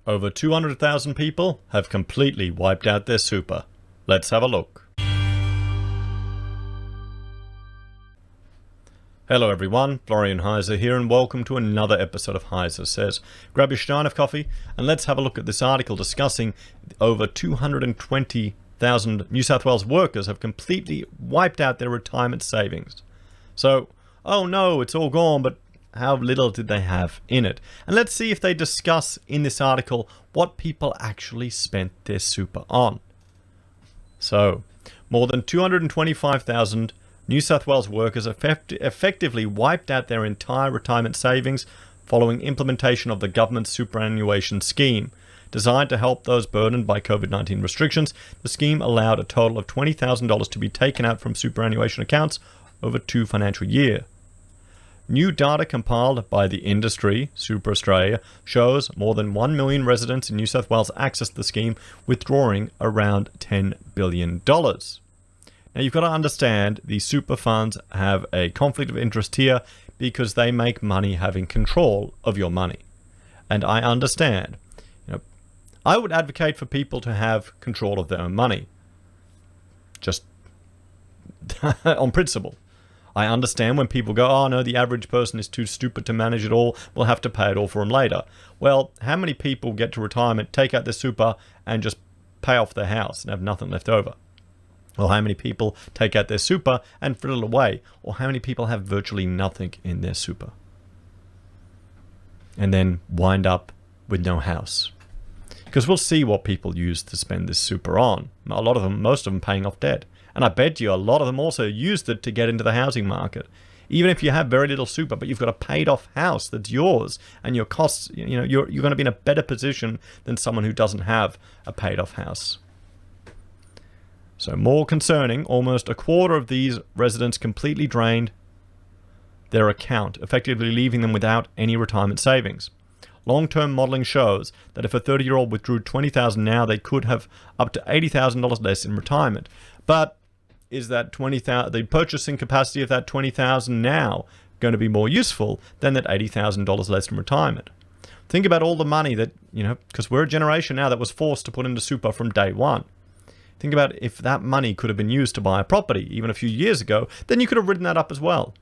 Over 200,000 people have completely wiped out their super. Let's have a look. Hello everyone, Florian.Heise here, and welcome to another episode of HeiseSays. Grab your stein of coffee and let's have a look at this article discussing over 220,000 New South Wales workers have completely wiped out their retirement savings. So, oh no, it's all gone, but how little did they have in it? And let's see if they discuss in this article what people actually spent their super on. So, more than 225,000 New South Wales workers effectively wiped out their entire retirement savings following implementation of the government's superannuation scheme. Designed to help those burdened by COVID-19 restrictions, the scheme allowed a total of $20,000 to be taken out from superannuation accounts over 2 financial years. New data compiled by the industry, Super Australia, shows more than 1 million residents in New South Wales accessed the scheme, withdrawing around $10 billion. Now you've got to understand these super funds have a conflict of interest here because they make money having control of your money. And I understand. I would advocate for people to have control of their own money. Just on principle. I understand when people go, oh no, the average person is too stupid to manage it all, we'll have to pay it all for them later. Well, how many people get to retirement, take out their super and just pay off their house and have nothing left over? Or how many people take out their super and fritter it away? Or how many people have virtually nothing in their super and then wind up with no house? Because we'll see what people use to spend this super on. A lot of them, most of them paying off debt. And I bet you a lot of them also used it to get into the housing market. Even if you have very little super, but you've got a paid off house that's yours and your costs, you're going to be in a better position than someone who doesn't have a paid off house. So more concerning, almost a quarter of these residents completely drained their account, effectively leaving them without any retirement savings. Long-term modelling shows that if a 30-year-old withdrew $20,000 now, they could have up to $80,000 less in retirement. But is that the purchasing capacity of that $20,000 now going to be more useful than that $80,000 less in retirement? Think about all the money that, because we're a generation now that was forced to put into super from day one. Think about if that money could have been used to buy a property even a few years ago, then you could have written that up as well.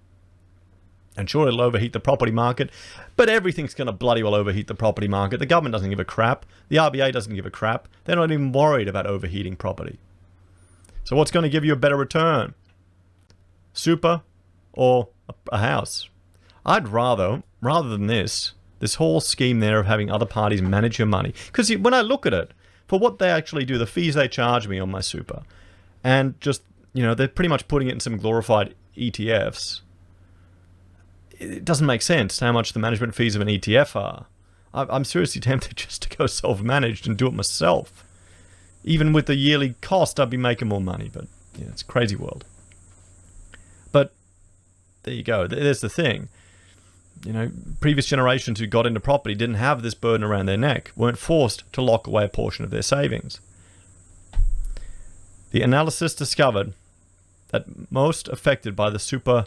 And sure, it'll overheat the property market, but everything's going to bloody well overheat the property market. The government doesn't give a crap. The RBA doesn't give a crap. They're not even worried about overheating property. So what's going to give you a better return? Super or a house? I'd rather than this whole scheme there of having other parties manage your money. Because when I look at it, for what they actually do, the fees they charge me on my super, and just, they're pretty much putting it in some glorified ETFs. It doesn't make sense how much the management fees of an ETF are. I'm seriously tempted just to go self-managed and do it myself. Even with the yearly cost, I'd be making more money, but yeah, it's a crazy world. But there you go. There's the thing. Previous generations who got into property didn't have this burden around their neck, weren't forced to lock away a portion of their savings. The analysis discovered that most affected by the super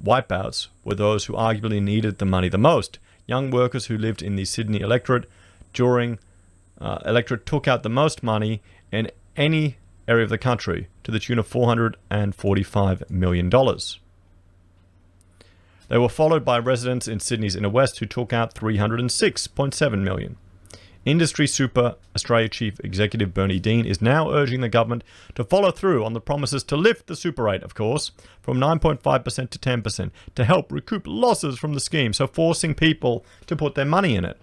wipeouts were those who arguably needed the money the most. Young workers who lived in the Sydney electorate took out the most money in any area of the country, to the tune of $445 million. They were followed by residents in Sydney's inner west who took out $306.7 million. Industry Super Australia Chief Executive Bernie Dean is now urging the government to follow through on the promises to lift the super rate, of course, from 9.5% to 10% to help recoup losses from the scheme, so forcing people to put their money in it.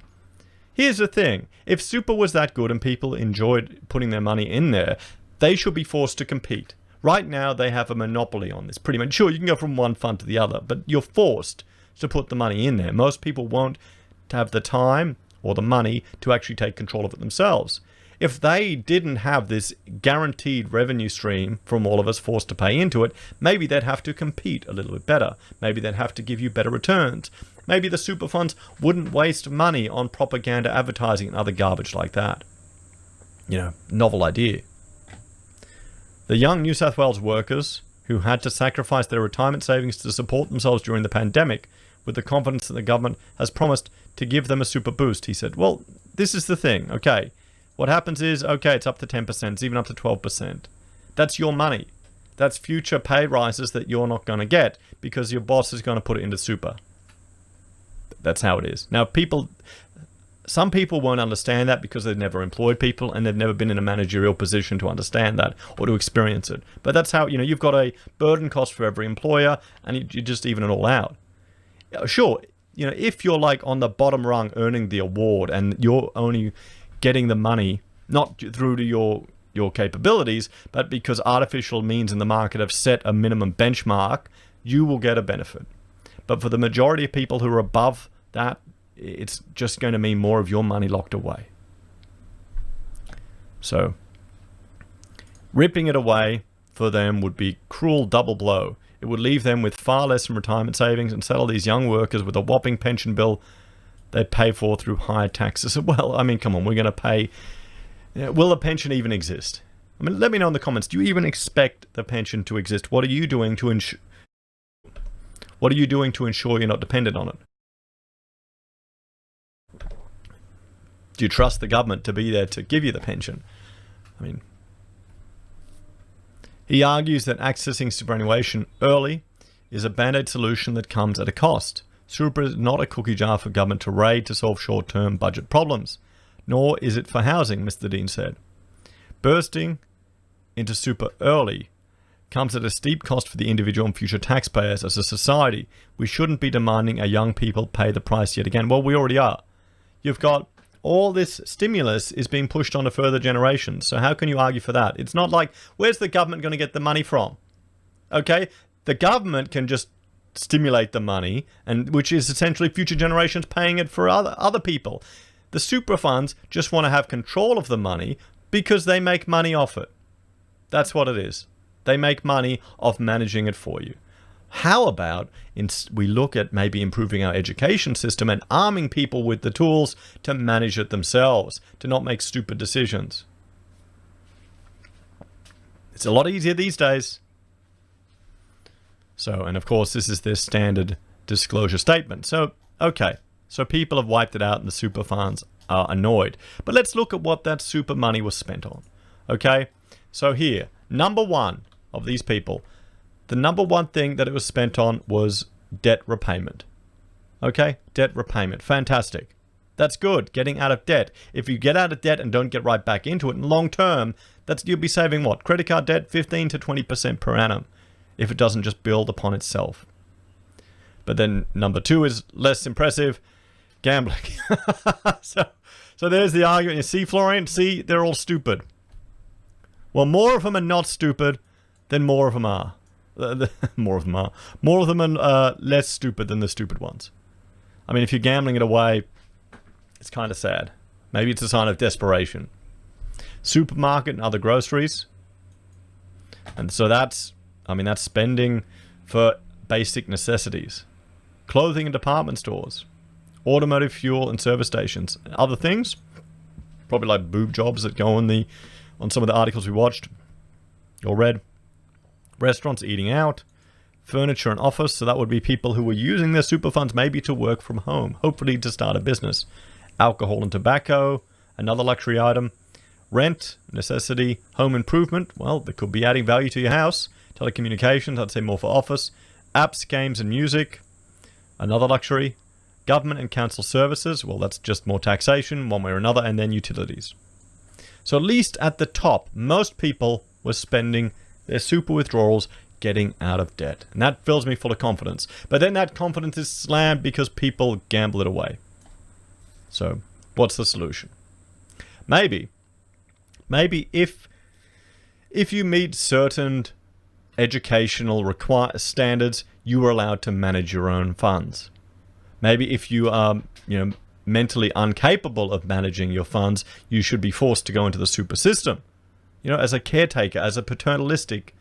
Here's the thing. If super was that good and people enjoyed putting their money in there, they should be forced to compete. Right now, they have a monopoly on this. Pretty much, sure, you can go from one fund to the other, but you're forced to put the money in there. Most people won't have the time or the money to actually take control of it themselves. If they didn't have this guaranteed revenue stream from all of us forced to pay into it, maybe they'd have to compete a little bit better. Maybe they'd have to give you better returns. Maybe the super funds wouldn't waste money on propaganda advertising and other garbage like that. Novel idea. The young New South Wales workers who had to sacrifice their retirement savings to support themselves during the pandemic with the confidence that the government has promised to give them a super boost. He said, well, this is the thing, okay. What happens is, okay, it's up to 10%, it's even up to 12%. That's your money. That's future pay rises that you're not going to get because your boss is going to put it into super. That's how it is. Now, some people won't understand that because they've never employed people and they've never been in a managerial position to understand that or to experience it. But that's how, you've got a burden cost for every employer and you just even it all out. Sure, if you're like on the bottom rung earning the award and you're only getting the money, not through to your capabilities, but because artificial means in the market have set a minimum benchmark, you will get a benefit. But for the majority of people who are above that, it's just going to mean more of your money locked away. So, ripping it away for them would be cruel double blow. It would leave them with far less in retirement savings and saddle these young workers with a whopping pension bill they pay for through higher taxes. Well, I mean, come on, we're going to pay... will a pension even exist? I mean, let me know in the comments. Do you even expect the pension to exist? What are you doing to ensure you're not dependent on it? Do you trust the government to be there to give you the pension? I mean, he argues that accessing superannuation early is a band-aid solution that comes at a cost. Super is not a cookie jar for government to raid to solve short-term budget problems, nor is it for housing, Mr. Dean said. Bursting into super early comes at a steep cost for the individual and future taxpayers. As a society, we shouldn't be demanding our young people pay the price yet again. Well, we already are. You've got all this stimulus is being pushed onto further generations. So how can you argue for that? It's not like, where's the government going to get the money from? Okay, the government can just stimulate the money, and which is essentially future generations paying it for other people. The super funds just want to have control of the money because they make money off it. That's what it is. They make money off managing it for you. How about we look at maybe improving our education system and arming people with the tools to manage it themselves, to not make stupid decisions? It's a lot easier these days. So, and of course, this is their standard disclosure statement. So, okay. So people have wiped it out and the super funds are annoyed. But let's look at what that super money was spent on. Okay. So here, number one of these people, the number one thing that it was spent on was debt repayment. Okay, debt repayment. Fantastic. That's good. Getting out of debt. If you get out of debt and don't get right back into it in long term, you'll be saving what? Credit card debt, 15 to 20% per annum, if it doesn't just build upon itself. But then number two is less impressive, gambling. So there's the argument. You see, Florian? See, they're all stupid. Well, more of them are not stupid than more of them are. More of them are. More of them are less stupid than the stupid ones. I mean, if you're gambling it away, it's kind of sad. Maybe it's a sign of desperation. Supermarket and other groceries. And so that's spending for basic necessities. Clothing and department stores. Automotive fuel and service stations. And other things, probably like boob jobs that go on some of the articles we watched or read. Restaurants, eating out, furniture and office. So that would be people who were using their super funds maybe to work from home, hopefully to start a business. Alcohol and tobacco, another luxury item. Rent, necessity, home improvement. Well, that could be adding value to your house. Telecommunications, I'd say more for office. Apps, games and music, another luxury. Government and council services, well, that's just more taxation, one way or another. And then utilities. So at least at the top, most people were spending their super withdrawals getting out of debt. And that fills me full of confidence. But then that confidence is slammed because people gamble it away. So what's the solution? Maybe if you meet certain educational standards, you are allowed to manage your own funds. Maybe if you are, mentally incapable of managing your funds, you should be forced to go into the super system. As a caretaker, as a paternalistic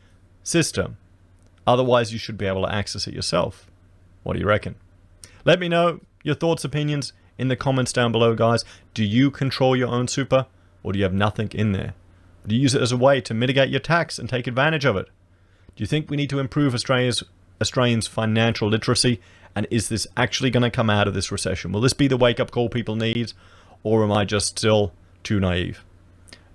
system. Otherwise, you should be able to access it yourself. What do you reckon? Let me know your thoughts, opinions in the comments down below, guys. Do you control your own super, or do you have nothing in there? Do you use it as a way to mitigate your tax and take advantage of it? Do you think we need to improve Australians' financial literacy And is this actually going to come out of this recession? Will this be the wake-up call people need? Or am I just still too naive?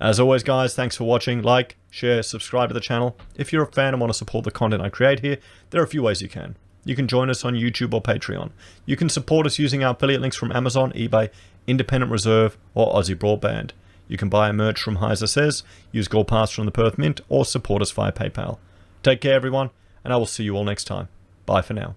As always, guys, thanks for watching. Like, share, subscribe to the channel. If you're a fan and want to support the content I create here, there are a few ways you can. You can join us on YouTube or Patreon. You can support us using our affiliate links from Amazon, eBay, Independent Reserve, or AussieBroadband. You can buy merch from HeiseSays, use Gold Pass from the Perth Mint, or support us via PayPal. Take care, everyone, and I will see you all next time. Bye for now.